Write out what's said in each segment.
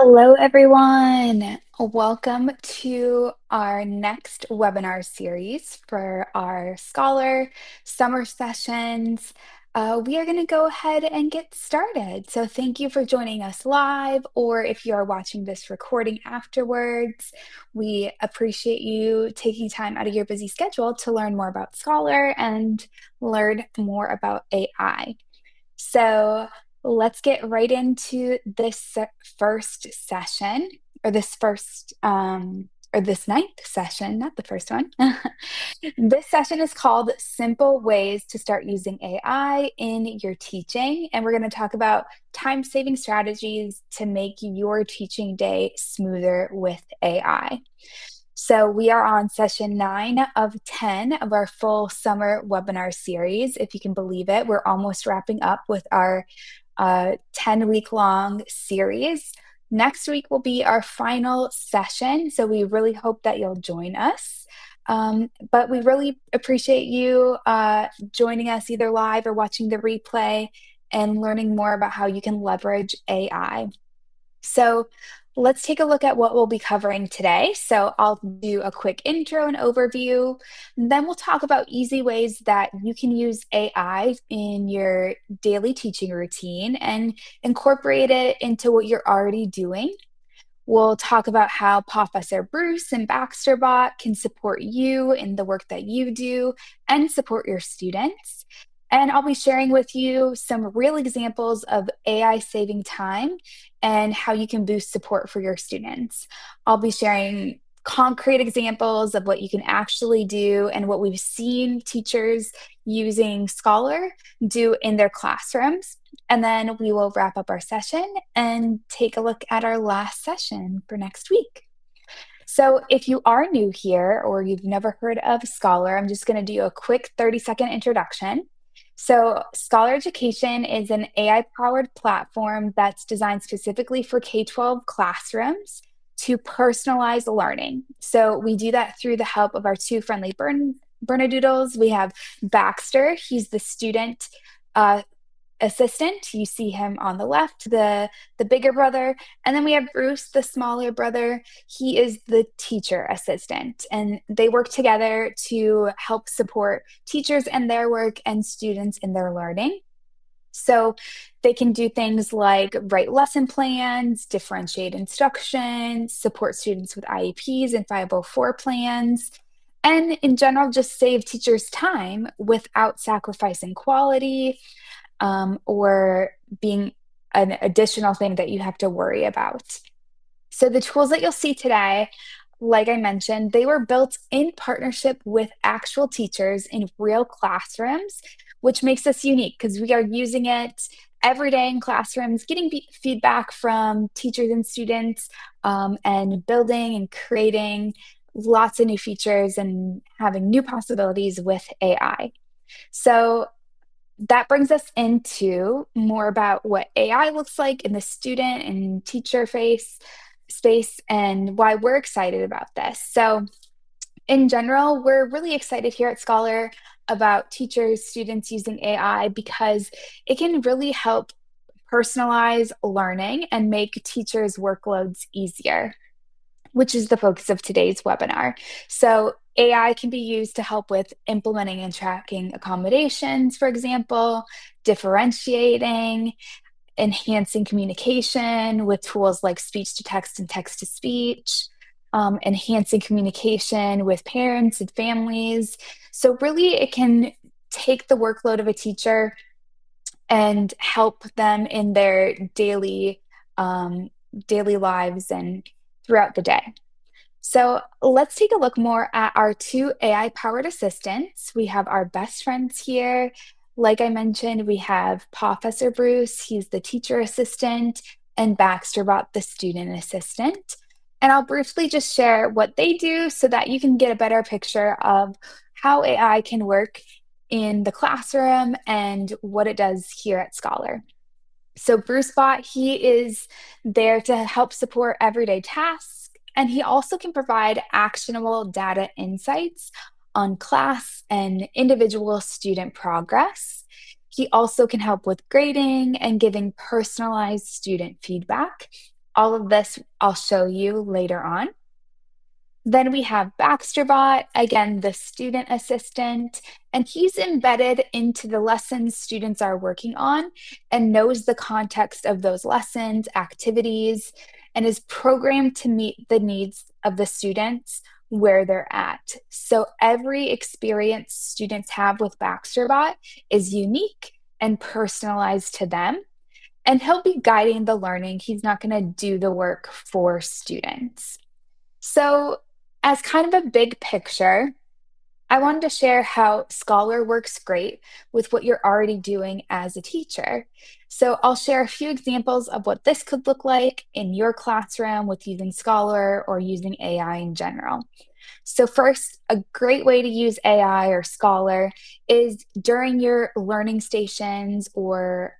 Hello, everyone. Welcome to our next webinar series for our Scholar summer sessions. We are going to go ahead and get started. So thank you for joining us live, or if you are watching this recording afterwards, we appreciate you taking time out of your busy schedule to learn more about Scholar and learn more about AI. So let's get right into this first session, or this ninth session, not the first one. This session is called Simple Ways to Start Using AI in Your Teaching. And we're going to talk about time-saving strategies to make your teaching day smoother with AI. So we are on session 9 of 10 of our full summer webinar series. If you can believe it, we're almost wrapping up with our 10-week-long series. Next week will be our final session, so we really hope that you'll join us. But we really appreciate you joining us either live or watching the replay and learning more about how you can leverage AI. So let's take a look at what we'll be covering today. So I'll do a quick intro and overview. Then we'll talk about easy ways that you can use AI in your daily teaching routine and incorporate it into what you're already doing. We'll talk about how PAWfessor Bruce and BaxterBot can support you in the work that you do and support your students. And I'll be sharing with you some real examples of AI saving time and how you can boost support for your students. I'll be sharing concrete examples of what you can actually do and what we've seen teachers using Scholar do in their classrooms. And then we will wrap up our session and take a look at our last session for next week. So if you are new here or you've never heard of Scholar, I'm just going to do a quick 30-second introduction. So Scholar Education is an AI-powered platform that's designed specifically for K-12 classrooms to personalize learning. So we do that through the help of our two friendly Bernedoodles. We have Baxter, he's the student assistant. You see him on the left, the bigger brother. And then we have Bruce, the smaller brother. He is the teacher assistant. And they work together to help support teachers and their work and students in their learning. So they can do things like write lesson plans, differentiate instruction, support students with IEPs and 504 plans, and in general, just save teachers time without sacrificing quality or being an additional thing that you have to worry about. So the tools that you'll see today, like I mentioned, they were built in partnership with actual teachers in real classrooms, which makes us unique because we are using it every day in classrooms, getting feedback from teachers and students, and building and creating lots of new features and having new possibilities with AI. So that brings us into more about what AI looks like in the student and teacher space and why we're excited about this. So in general, we're really excited here at Scholar about teachers, students using AI because it can really help personalize learning and make teachers' workloads easier, which is the focus of today's webinar. So AI can be used to help with implementing and tracking accommodations, for example, differentiating, enhancing communication with tools like speech to text and text to speech, enhancing communication with parents and families. So really it can take the workload of a teacher and help them in their daily lives and throughout the day. So let's take a look more at our two AI-powered assistants. We have our best friends here. Like I mentioned, we have PAWfessor Bruce, he's the teacher assistant, and BaxterBot, the student assistant. And I'll briefly just share what they do so that you can get a better picture of how AI can work in the classroom and what it does here at Scholar. So BruceBot, he is there to help support everyday tasks, and he also can provide actionable data insights on class and individual student progress. He also can help with grading and giving personalized student feedback. All of this I'll show you later on. Then we have BaxterBot, again, the student assistant, and he's embedded into the lessons students are working on and knows the context of those lessons, activities, and is programmed to meet the needs of the students where they're at. So every experience students have with BaxterBot is unique and personalized to them, and he'll be guiding the learning. He's not going to do the work for students. So, as kind of a big picture, I wanted to share how Scholar works great with what you're already doing as a teacher. So, I'll share a few examples of what this could look like in your classroom with using Scholar or using AI in general. So, first, a great way to use AI or Scholar is during your learning stations or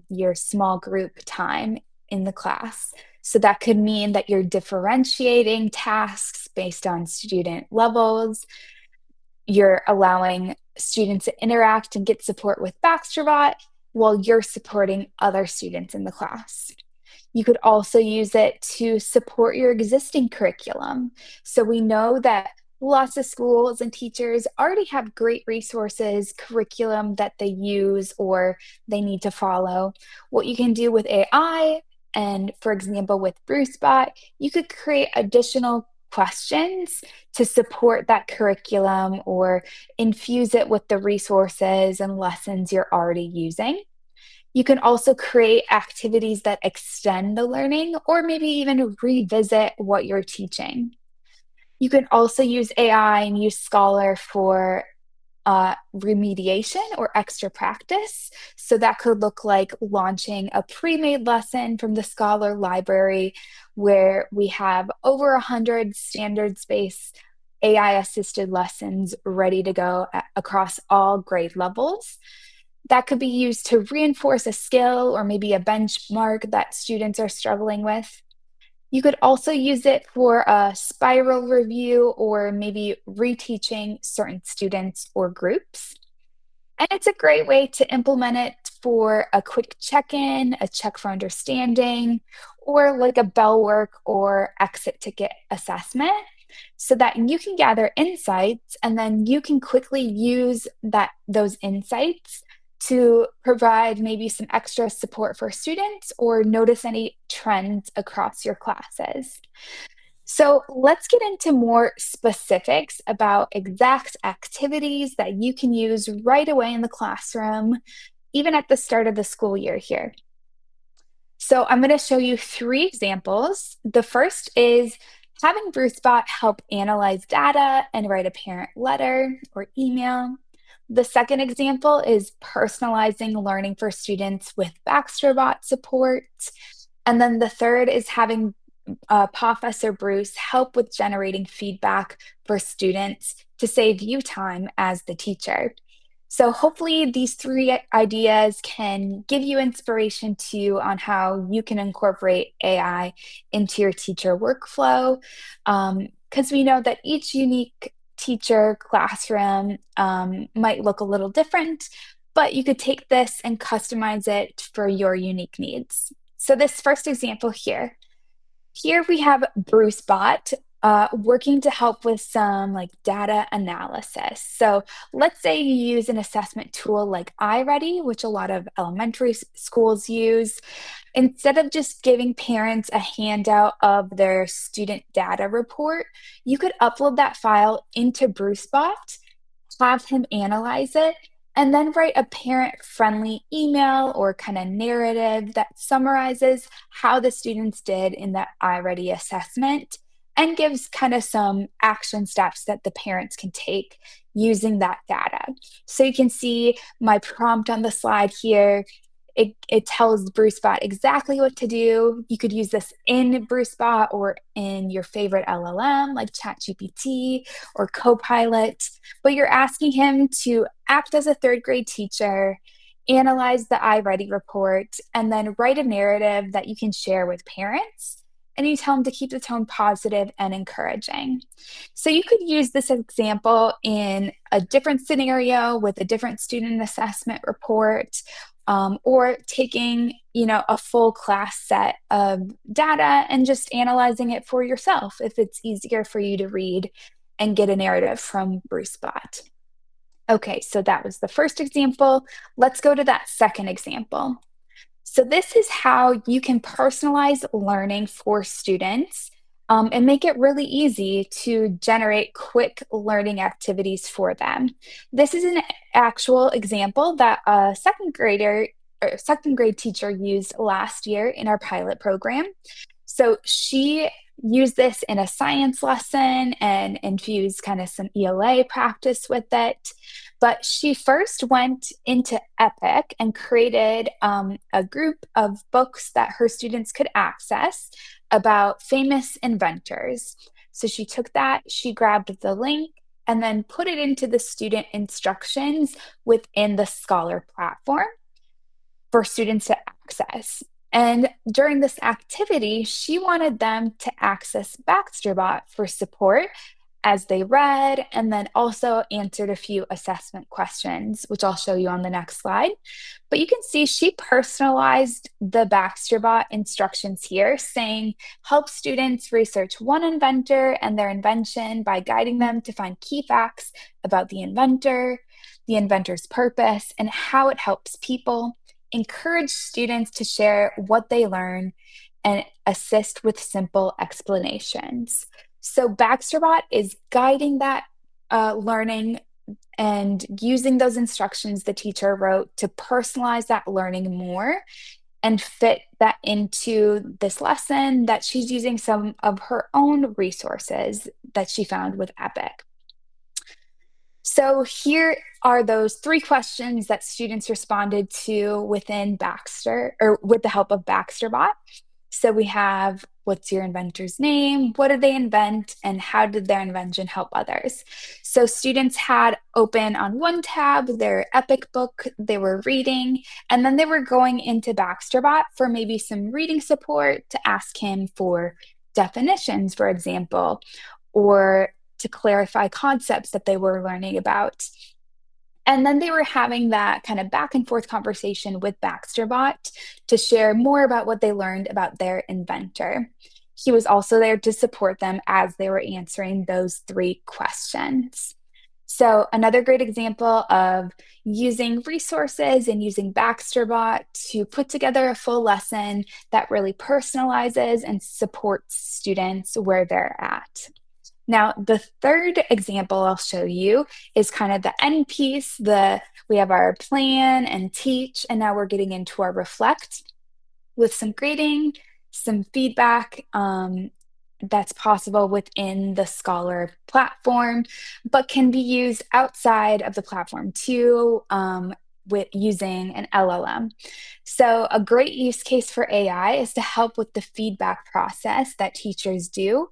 your small group time in the class. So, that could mean that you're differentiating tasks based on student levels. You're allowing students to interact and get support with BaxterBot while you're supporting other students in the class. You could also use it to support your existing curriculum. So we know that lots of schools and teachers already have great resources, curriculum that they use or they need to follow. What you can do with AI, and for example, with BruceBot, you could create additional questions to support that curriculum or infuse it with the resources and lessons you're already using. You can also create activities that extend the learning or maybe even revisit what you're teaching. You can also use AI and use Scholar for remediation or extra practice. So that could look like launching a pre-made lesson from the Scholar library where we have over 100 standards-based AI-assisted lessons ready to go across all grade levels. That could be used to reinforce a skill or maybe a benchmark that students are struggling with. You could also use it for a spiral review or maybe reteaching certain students or groups. And it's a great way to implement it for a quick check-in, a check for understanding, or like a bell work or exit ticket assessment so that you can gather insights and then you can quickly use those insights to provide maybe some extra support for students or notice any trends across your classes. So let's get into more specifics about exact activities that you can use right away in the classroom, even at the start of the school year here. So I'm going to show you three examples. The first is having BruceBot help analyze data and write a parent letter or email. The second example is personalizing learning for students with BaxterBot support. And then the third is having PAWfessor Bruce help with generating feedback for students to save you time as the teacher. So hopefully these three ideas can give you inspiration too on how you can incorporate AI into your teacher workflow. Because we know that each unique teacher classroom might look a little different, but you could take this and customize it for your unique needs. So this first example here we have BruceBot working to help with some like data analysis. So let's say you use an assessment tool like iReady, which a lot of elementary schools use. Instead of just giving parents a handout of their student data report, you could upload that file into BruceBot, have him analyze it, and then write a parent-friendly email or kind of narrative that summarizes how the students did in that iReady assessment and gives kind of some action steps that the parents can take using that data. So you can see my prompt on the slide here. It tells BruceBot exactly what to do. You could use this in BruceBot or in your favorite LLM like ChatGPT or Copilot, but you're asking him to act as a third grade teacher, analyze the iReady report, and then write a narrative that you can share with parents and you tell them to keep the tone positive and encouraging. So you could use this example in a different scenario with a different student assessment report, or taking, a full class set of data and just analyzing it for yourself if it's easier for you to read and get a narrative from BruceBot. Okay, so that was the first example. Let's go to that second example. So this is how you can personalize learning for students, and make it really easy to generate quick learning activities for them. This is an actual example that a second grade teacher used last year in our pilot program. So she used this in a science lesson and infused kind of some ELA practice with it. But she first went into Epic and created a group of books that her students could access about famous inventors. So she took that, she grabbed the link, and then put it into the student instructions within the Scholar platform for students to access. And during this activity, she wanted them to access BaxterBot for support as they read, and then also answered a few assessment questions, which I'll show you on the next slide. But you can see she personalized the BaxterBot instructions here, saying, help students research one inventor and their invention by guiding them to find key facts about the inventor's purpose, and how it helps people. Encourage students to share what they learn and assist with simple explanations. So BaxterBot is guiding that learning and using those instructions the teacher wrote to personalize that learning more and fit that into this lesson that she's using some of her own resources that she found with Epic. So here are those 3 questions that students responded to within Baxter, or with the help of BaxterBot. So we have, what's your inventor's name? What did they invent? And how did their invention help others? So students had open on one tab their Epic book they were reading, and then they were going into BaxterBot for maybe some reading support, to ask him for definitions, for example, or to clarify concepts that they were learning about. And then they were having that kind of back and forth conversation with BaxterBot to share more about what they learned about their inventor. He was also there to support them as they were answering those 3 questions. So another great example of using resources and using BaxterBot to put together a full lesson that really personalizes and supports students where they're at. Now, the third example I'll show you is kind of the end piece. We have our plan and teach, and now we're getting into our reflect with some grading, some feedback that's possible within the Scholar platform, but can be used outside of the platform too, with using an LLM. So a great use case for AI is to help with the feedback process that teachers do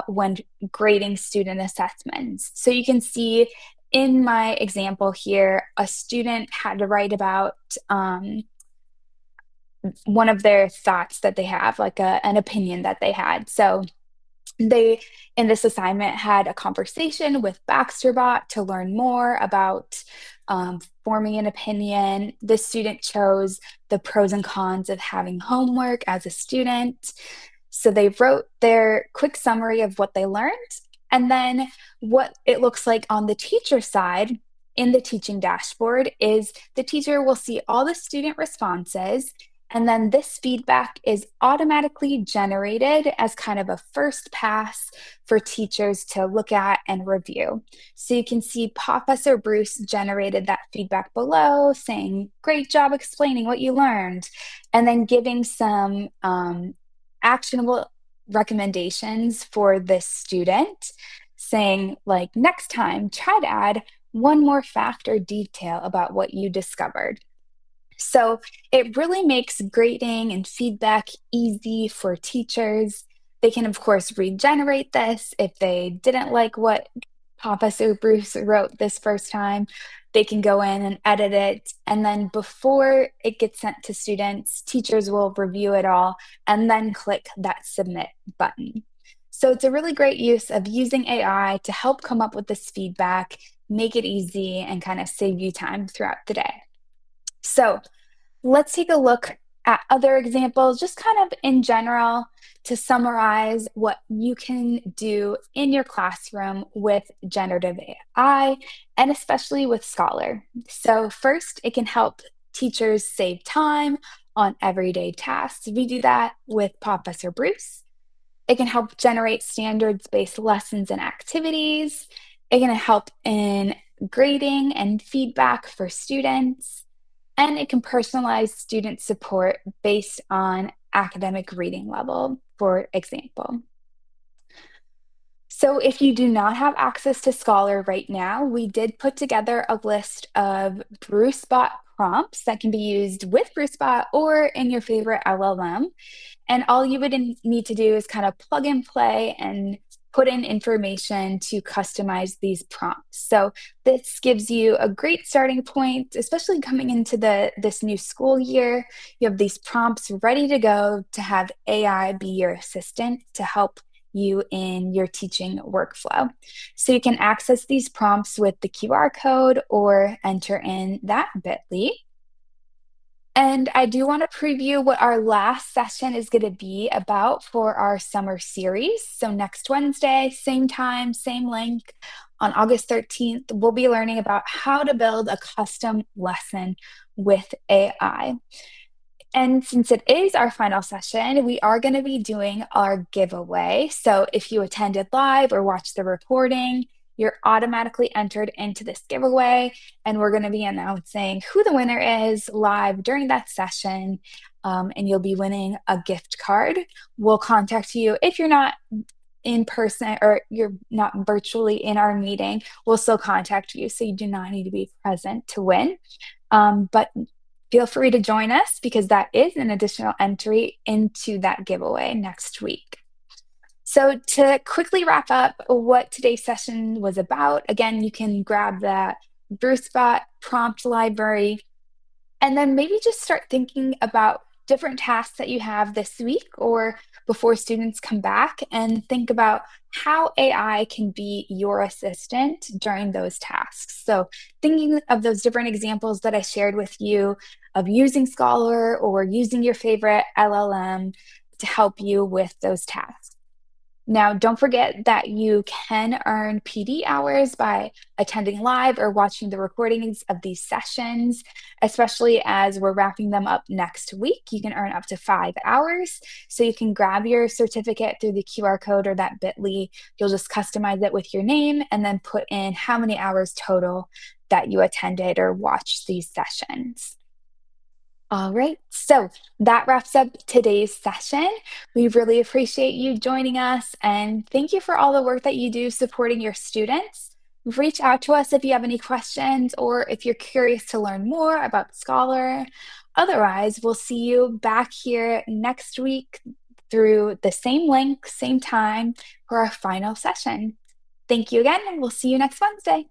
when grading student assessments. So you can see in my example here, a student had to write about one of their thoughts that they have, like an opinion that they had. So they, in this assignment, had a conversation with BaxterBot to learn more about forming an opinion. The student chose the pros and cons of having homework as a student. So they wrote their quick summary of what they learned, and then what it looks like on the teacher side in the teaching dashboard is the teacher will see all the student responses, and then this feedback is automatically generated as kind of a first pass for teachers to look at and review. So you can see PAWfessor Bruce generated that feedback below, saying, great job explaining what you learned, and then giving some actionable recommendations for this student, saying, like, next time, try to add one more fact or detail about what you discovered. So it really makes grading and feedback easy for teachers. They can, of course, regenerate this if they didn't like what PAWfessor Bruce wrote this first time, they can go in and edit it. And then before it gets sent to students, teachers will review it all and then click that submit button. So it's a really great use of using AI to help come up with this feedback, make it easy, and kind of save you time throughout the day. So let's take a look at other examples, just kind of in general, to summarize what you can do in your classroom with generative AI, and especially with Scholar. So first, it can help teachers save time on everyday tasks. We do that with PAWfessor Bruce. It can help generate standards-based lessons and activities. It can help in grading and feedback for students, and it can personalize student support based on academic reading level, for example. So if you do not have access to Scholar right now, we did put together a list of BruceBot prompts that can be used with BruceBot or in your favorite LLM. And all you would need to do is kind of plug and play and put in information to customize these prompts. So this gives you a great starting point, especially coming into this new school year. You have these prompts ready to go to have AI be your assistant to help you in your teaching workflow. So you can access these prompts with the QR code or enter in that bit.ly. And I do want to preview what our last session is going to be about for our summer series. So next Wednesday, same time, same link, on August 13th, we'll be learning about how to build a custom lesson with AI. And since it is our final session, we are going to be doing our giveaway. So if you attended live or watched the recording, you're automatically entered into this giveaway. And we're going to be announcing who the winner is live during that session. And you'll be winning a gift card. We'll contact you if you're not in person or you're not virtually in our meeting. We'll still contact you. So you do not need to be present to win. But feel free to join us because that is an additional entry into that giveaway next week. So to quickly wrap up what today's session was about, again, you can grab that BruceBot prompt library and then maybe just start thinking about different tasks that you have this week or before students come back, and think about how AI can be your assistant during those tasks. So thinking of those different examples that I shared with you of using Scholar or using your favorite LLM to help you with those tasks. Now, don't forget that you can earn PD hours by attending live or watching the recordings of these sessions, especially as we're wrapping them up next week. You can earn up to 5 hours. So you can grab your certificate through the QR code or that bit.ly. You'll just customize it with your name and then put in how many hours total that you attended or watched these sessions. All right, so that wraps up today's session. We really appreciate you joining us, and thank you for all the work that you do supporting your students. Reach out to us if you have any questions or if you're curious to learn more about Scholar. Otherwise, we'll see you back here next week through the same link, same time for our final session. Thank you again, and we'll see you next Wednesday.